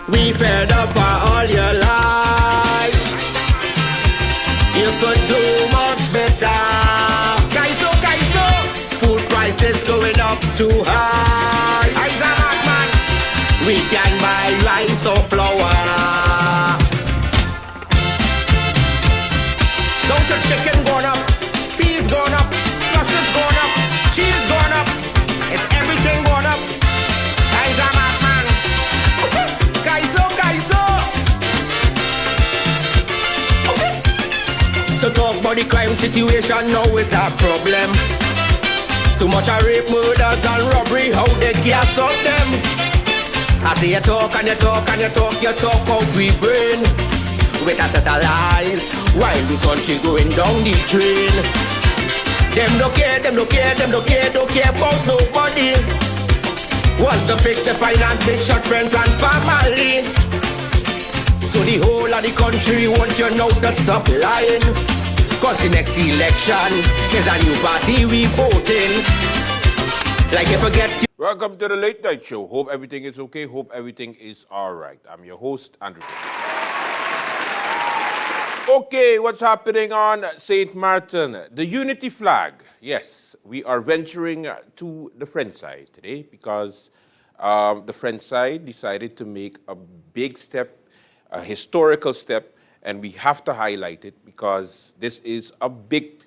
We fed up for all your life. You could do much better. Kaiso, food prices going up too high. I's a madman. We can buy rice or flour. Don't your chicken gone up? Peas gone up, sausage gone up, cheese gone up. It's everything gone up. I's a madman. Kaiso. To talk about the crime situation now is a problem. Too much of rape, murders and robbery, how they gas up them. I see you talk and you talk out we brain. With a set of lies, while the country going down the drain. Them don't care about nobody. Wants to fix the finance, make short friends and family. So the whole of the country wants you now to stop lying. Cause the next election is a new party we voting. Like you forget to... Welcome to the Late Night Show. Hope everything is okay. Hope everything is all right. I'm your host, Andrew. Okay, what's happening on St. Martin? The unity flag. Yes, we are venturing to the French side today because the French side decided to make a big step, a historical step, and we have to highlight it because this is a big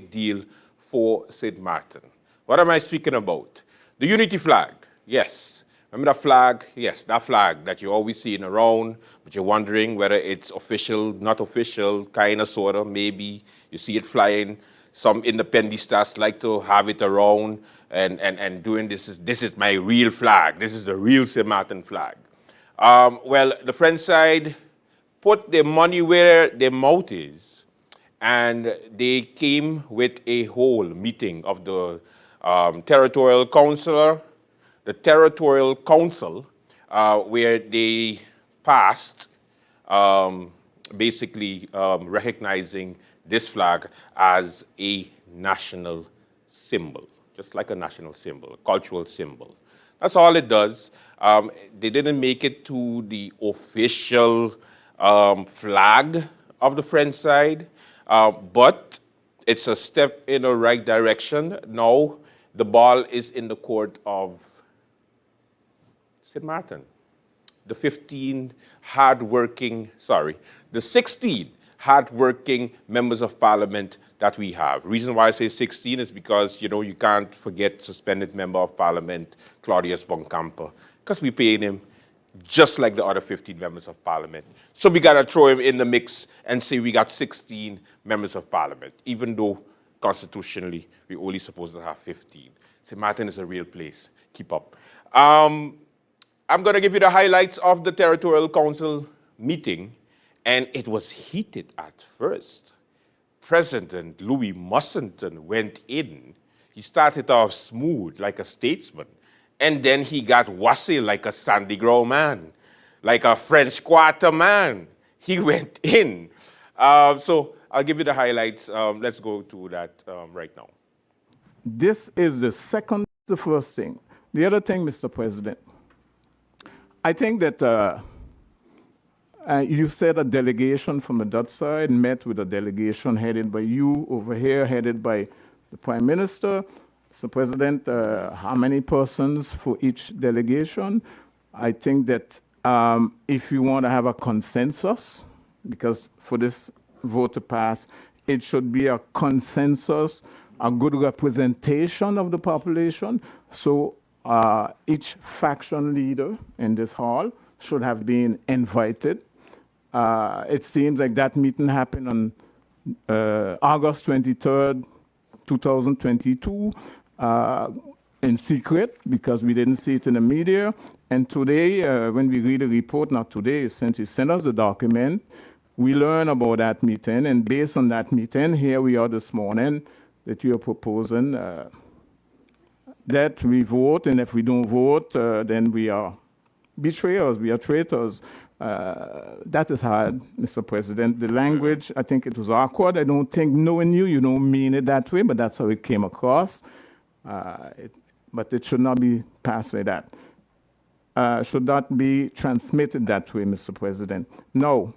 deal for St. Martin. What am I speaking about? The unity flag, yes. Remember that flag? Yes, that flag that you're always seeing around, but you're wondering whether it's official, not official, kind of, sort of, maybe. You see it flying. Some independentistas like to have it around and doing this is my real flag. This is the real St. Martin flag. Well, the French side put their money where their mouth is, and they came with a whole meeting of the territorial council, where they passed basically recognizing this flag as a national symbol, just like a national symbol, a cultural symbol. That's all it does. They didn't make it to the official flag of the French side, but it's a step in the right direction. Now the ball is in the court of St. Martin. The 16 hard-working members of parliament that we have. Reason why I say 16 is because, you can't forget suspended member of parliament, Claudius Boncamper, because we paid him just like the other 15 members of parliament. So we got to throw him in the mix and say we got 16 members of parliament, even though constitutionally we're only supposed to have 15. St. Martin is a real place. Keep up. I'm going to give you the highlights of the Territorial Council meeting, and it was heated at first. President Louis Mussington went in. He started off smooth like a statesman, and then he got wassail like a Sandy Grow man, like a French Quarter man. He went in. So I'll give you the highlights. Let's go to that right now. This is the first thing. The other thing, Mr. President, I think that you said a delegation from the Dutch side met with a delegation headed by you over here, headed by the Prime Minister. So, President, how many persons for each delegation? I think that if you want to have a consensus, because for this vote to pass, it should be a consensus, a good representation of the population. So each faction leader in this hall should have been invited. It seems like that meeting happened on August 23rd, 2022, in secret, because we didn't see it in the media. And today, when we read the report, not today, since you sent us the document, we learn about that meeting. And based on that meeting, here we are this morning, that you are proposing that we vote, and if we don't vote, then we are betrayers, we are traitors. That is hard, Mr. President. The language, I think it was awkward. I don't think, knowing you, you don't mean it that way, but that's how it came across. But it should not be passed like that. should not be transmitted that way, Mr. President. No.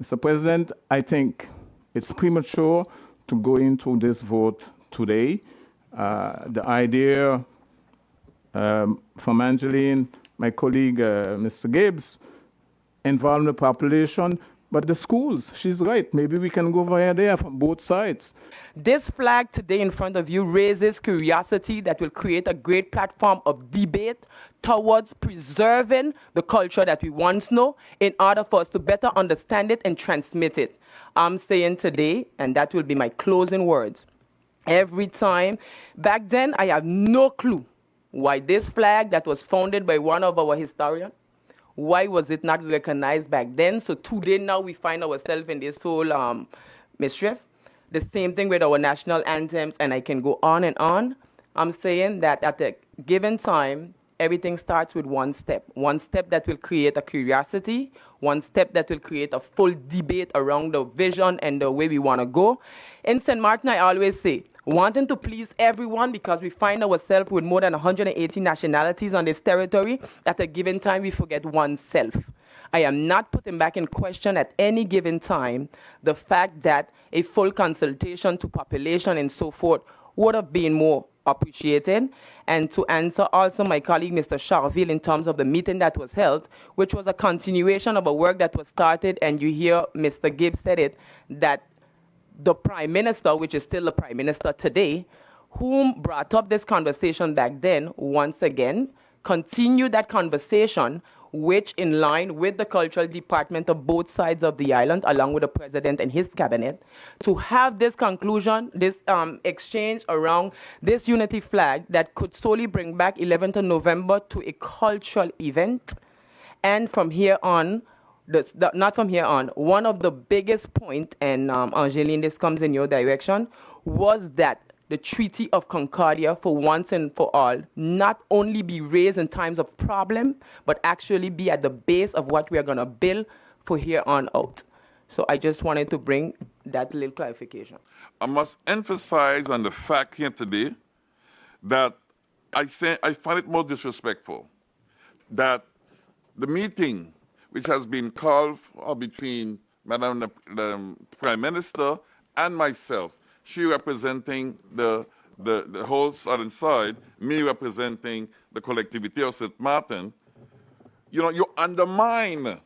Mr. President, I think it's premature to go into this vote today. The idea from Angeline, my colleague, Mr. Gibbs, involving the population, but the schools, she's right. Maybe we can go over there from both sides. This flag today in front of you raises curiosity that will create a great platform of debate towards preserving the culture that we once know in order for us to better understand it and transmit it. I'm saying today, and that will be my closing words, every time, back then I have no clue why this flag that was founded by one of our historians, why was it not recognized back then? So today now we find ourselves in this whole mischief. The same thing with our national anthems, and I can go on and on. I'm saying that at a given time, everything starts with one step that will create a curiosity, one step that will create a full debate around the vision and the way we want to go. In St. Martin, I always say, wanting to please everyone because we find ourselves with more than 180 nationalities on this territory, at a given time we forget oneself. I am not putting back in question at any given time the fact that a full consultation to population and so forth would have been more appreciated. And to answer also my colleague, Mr. Charville, in terms of the meeting that was held, which was a continuation of a work that was started, and you hear Mr. Gibbs said it, that the Prime Minister, which is still the Prime Minister today, whom brought up this conversation back then, once again, continued that conversation, which in line with the cultural department of both sides of the island, along with the president and his cabinet, to have this conclusion, this exchange around this unity flag that could solely bring back 11th of November to a cultural event. And from here on, not from here on, one of the biggest points, and Angeline, this comes in your direction, was that the Treaty of Concordia, for once and for all, not only be raised in times of problem, but actually be at the base of what we are going to build for here on out. So I just wanted to bring that little clarification. I must emphasize on the fact here today that I find it most disrespectful that the meeting which has been called between Madam the Prime Minister and myself, she representing the whole southern side, me representing the collectivity of St. Martin, you undermine,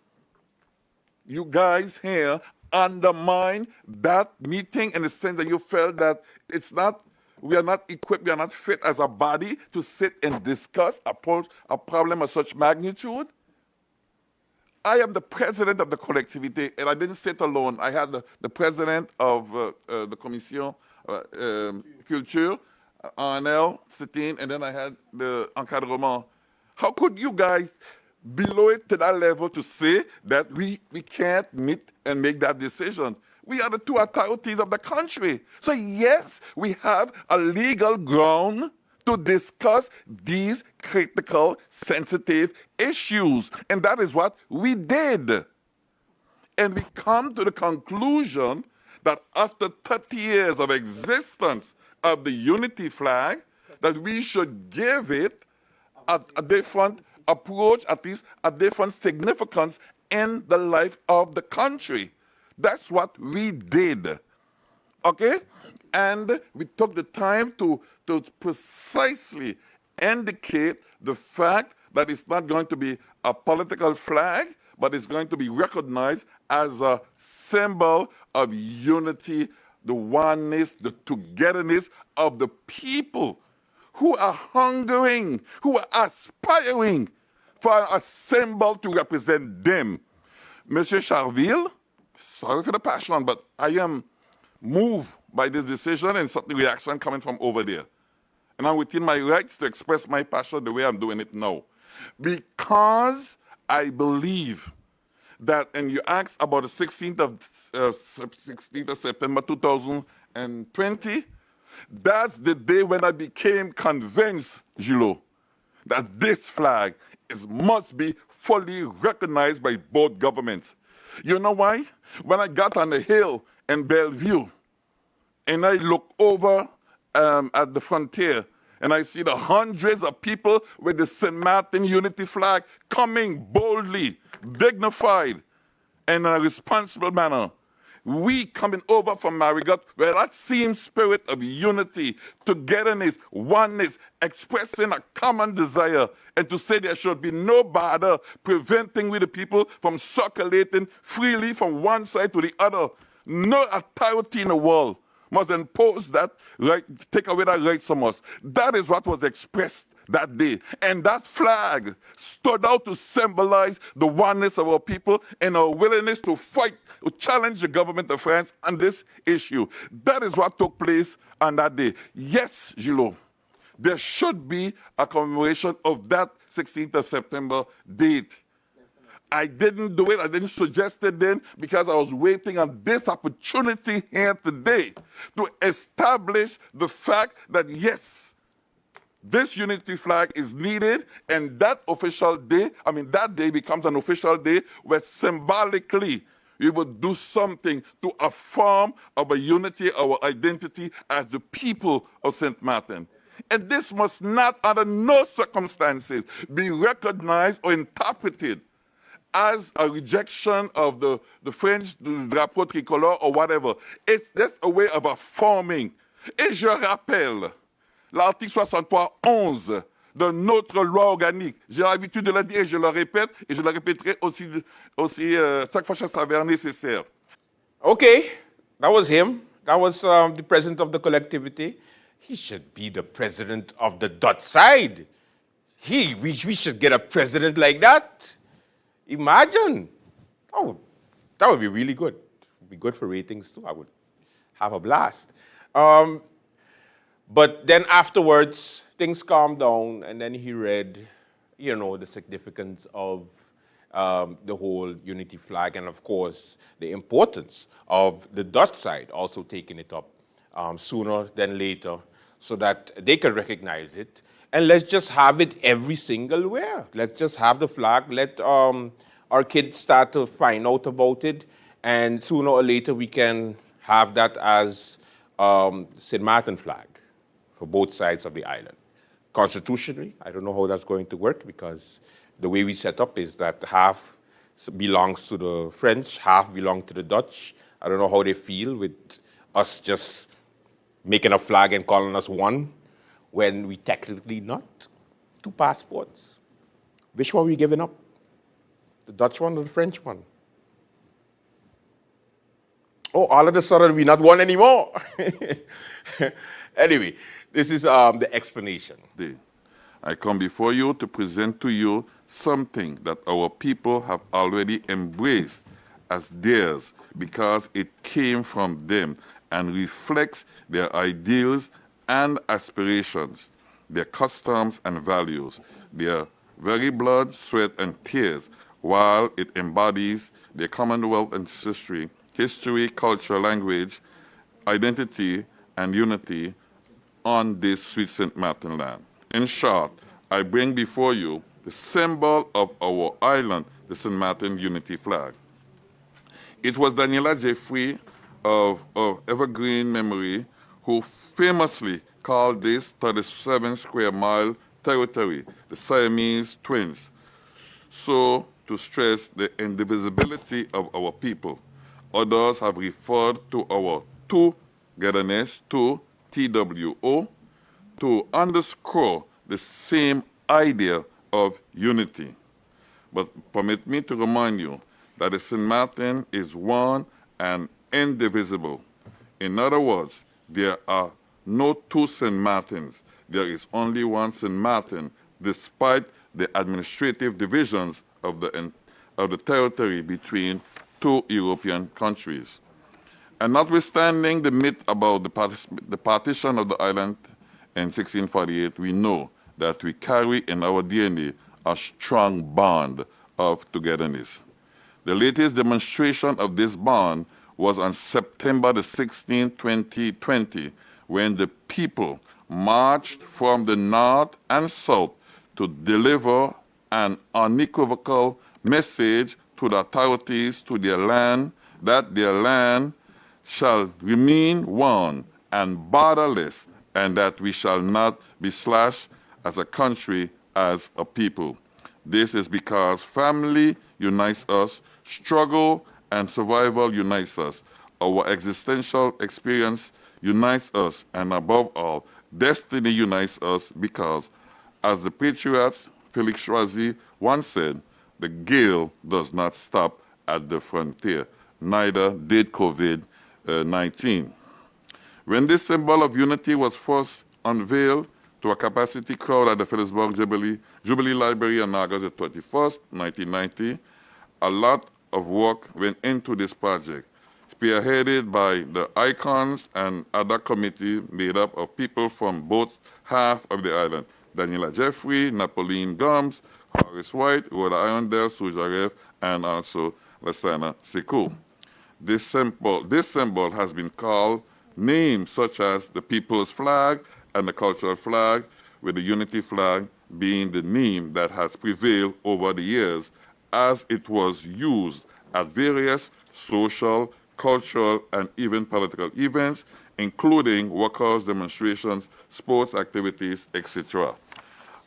you guys here undermine that meeting in the sense that you felt that we are not equipped, we are not fit as a body to sit and discuss a problem of such magnitude. I am the president of the collectivity, and I didn't sit alone. I had the president of the Commission Culture, Arnel, sitting, and then I had the encadrement. How could you guys below it to that level to say that we can't meet and make that decision? We are the two authorities of the country. So yes, we have a legal ground to discuss these critical, sensitive issues. And that is what we did. And we come to the conclusion that after 30 years of existence of the unity flag, that we should give it a different approach, at least a different significance in the life of the country. That's what we did. Okay? And we took the time to precisely indicate the fact that it's not going to be a political flag, but it's going to be recognized as a symbol of unity, the oneness, the togetherness of the people who are hungering, who are aspiring for a symbol to represent them. Monsieur Charville, sorry for the passion, but I am moved by this decision and certain reaction coming from over there. And I'm within my rights to express my passion the way I'm doing it now. Because I believe that, and you asked about the 16th of September 2020, that's the day when I became convinced, Gilot, that this flag must be fully recognized by both governments. You know why? When I got on the hill in Bellevue, and I looked over at the frontier, and I see the hundreds of people with the St. Martin unity flag coming boldly, dignified, and in a responsible manner. We coming over from Marigot, where that same spirit of unity, togetherness, oneness, expressing a common desire, and to say there should be no bother preventing we the people from circulating freely from one side to the other. No authority in the world must impose that right, take away that right from us. That is what was expressed that day. And that flag stood out to symbolize the oneness of our people and our willingness to fight, to challenge the government of France on this issue. That is what took place on that day. Yes, Gilot, there should be a commemoration of that 16th of September date. I didn't do it, I didn't suggest it then because I was waiting on this opportunity here today to establish the fact that yes, this unity flag is needed, and that official day, that day becomes an official day where symbolically we would do something to affirm our unity, our identity as the people of St. Martin. And this must not, under no circumstances, be recognized or interpreted as a rejection of the French drapeau tricolore or whatever. It's just a way of affirming. Et je rappelle l'article 63.11 de notre loi organique. J'ai l'habitude de le dire et je le répète, et je le répéterai aussi chaque fois que ça s'avère nécessaire. Okay, that was him. That was the president of the collectivity. He should be the president of the Dutch side. We should get a president like that. Imagine. Oh, that would be really good. It would be good for ratings too. I would have a blast. But then afterwards, things calmed down, and then he read, the significance of the whole unity flag, and of course, the importance of the Dutch side also taking it up sooner than later so that they can recognize it. And let's just have it every single where. Let's just have the flag. Let our kids start to find out about it, and sooner or later we can have that as St. Martin flag for both sides of the island. Constitutionally, I don't know how that's going to work because the way we set up is that half belongs to the French, half belongs to the Dutch. I don't know how they feel with us just making a flag and calling us one when we technically not. 2 passports. Which one are we giving up? The Dutch one or the French one? Oh, all of a sudden we're not one anymore. Anyway, this is the explanation. I come before you to present to you something that our people have already embraced as theirs because it came from them and reflects their ideals and aspirations, their customs and values, their very blood, sweat, and tears, while it embodies their Commonwealth ancestry, history, culture, language, identity, and unity on this sweet St. Martin land. In short, I bring before you the symbol of our island, the St. Martin unity flag. It was Daniela Jeffrey of Evergreen Memory who famously called this 37 square mile territory the Siamese twins, so to stress the indivisibility of our people. Others have referred to our togetherness, TWO, to underscore the same idea of unity. But permit me to remind you that the St. Martin is one and indivisible. In other words, there are no 2 St. Martins. There is only one St. Martin, despite the administrative divisions of the territory between 2 European countries. And notwithstanding the myth about the partition of the island in 1648, we know that we carry in our DNA a strong bond of togetherness. The latest demonstration of this bond was on September the 16th, 2020, when the people marched from the north and south to deliver an unequivocal message to the authorities to their land that their land shall remain one and borderless and that we shall not be slashed as a country, as a people. This is because family unites us, struggle and survival unites us, our existential experience unites us, and above all, destiny unites us because, as the patriot Felix Schwazi once said, the gale does not stop at the frontier. Neither did COVID-19. When this symbol of unity was first unveiled to a capacity crowd at the Phillipsburg Jubilee Library on August the 21st, 1990, a lot of work went into this project, spearheaded by the icons and other committee made up of people from both half of the island: Daniela Jeffrey, Napoleon Gums, Horace White, Rhoda Irondale, Suja Rev, and also Lasana Sekou. This symbol has been called names such as the People's Flag and the Cultural Flag, with the Unity Flag being the name that has prevailed over the years as it was used at various social, cultural, and even political events, including workers' demonstrations, sports activities, etc.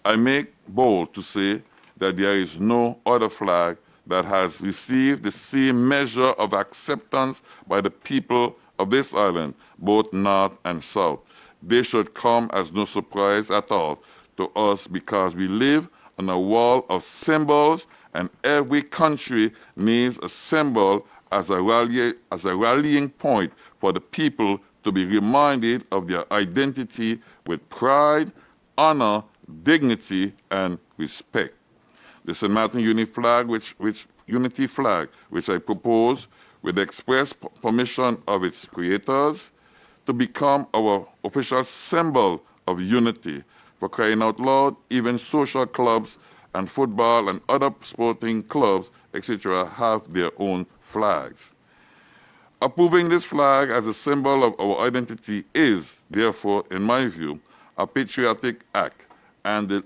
I make bold to say that there is no other flag that has received the same measure of acceptance by the people of this island, both north and south. They should come as no surprise at all to us because we live on a wall of symbols, and every country needs a symbol as a rallying point for the people to be reminded of their identity with pride, honor, dignity, and respect. The St. Martin Unity Flag, which I propose, with the express permission of its creators, to become our official symbol of unity. For crying out loud, even social clubs and football and other sporting clubs, etc., have their own flags. Approving this flag as a symbol of our identity is, therefore, in my view, a patriotic act, and the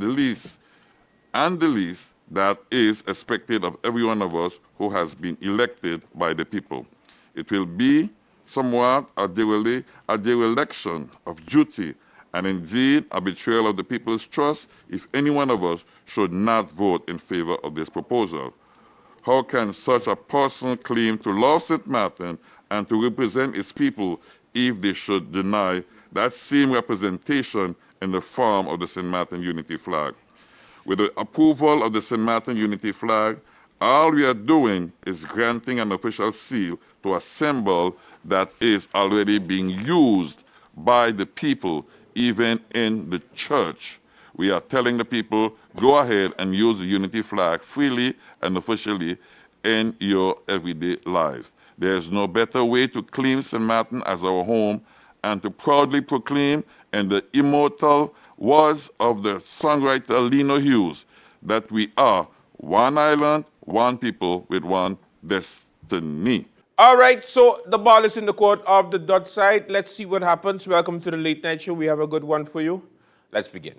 least that is expected of every one of us who has been elected by the people. It will be somewhat a dereliction of duty, and indeed a betrayal of the people's trust if any one of us should not vote in favor of this proposal. How can such a person claim to love St. Martin and to represent its people if they should deny that same representation in the form of the St. Martin Unity Flag? With the approval of the St. Martin Unity Flag, all we are doing is granting an official seal to a symbol that is already being used by the people, even in the church. We are telling the people, go ahead and use the Unity Flag freely and officially in your everyday lives. There is no better way to claim St. Martin as our home and to proudly proclaim in the immortal words of the songwriter Lino Hughes that we are one island, one people with one destiny. All right, so the ball is in the court of the Dutch side. Let's see what happens. Welcome to the Late Night Show. We have a good one for you. Let's begin.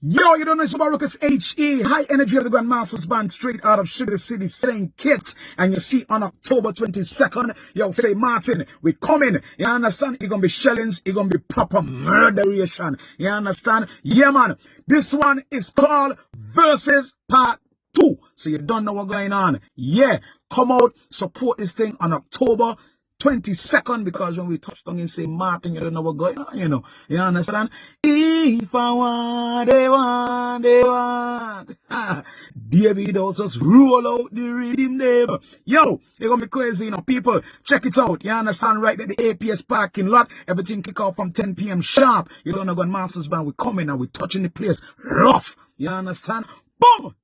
Yo, you don't know it's about Ruckus H.E. High Energy of the Grandmasters Band, straight out of Sugar City, St. Kitts. And you see on October 22nd, yo, St. Martin, we coming. You understand? It's going to be shellings. It's going to be proper murderation. You understand? Yeah, man. This one is called Versus Part 2. So you don't know what's going on. Yeah. Come out, support this thing on October 22nd, because when we touch down in St. Martin, you don't know what's going on, you know. You understand? If I want, they want, they want. David also just roll out the rhythm there. Yo, it's gonna be crazy, you know. People, check it out. You understand? Right at the APS parking lot. Everything kick off from 10 p.m. sharp. You don't know, Gun Masters Band, we coming and we touching the place rough. You understand? Boom!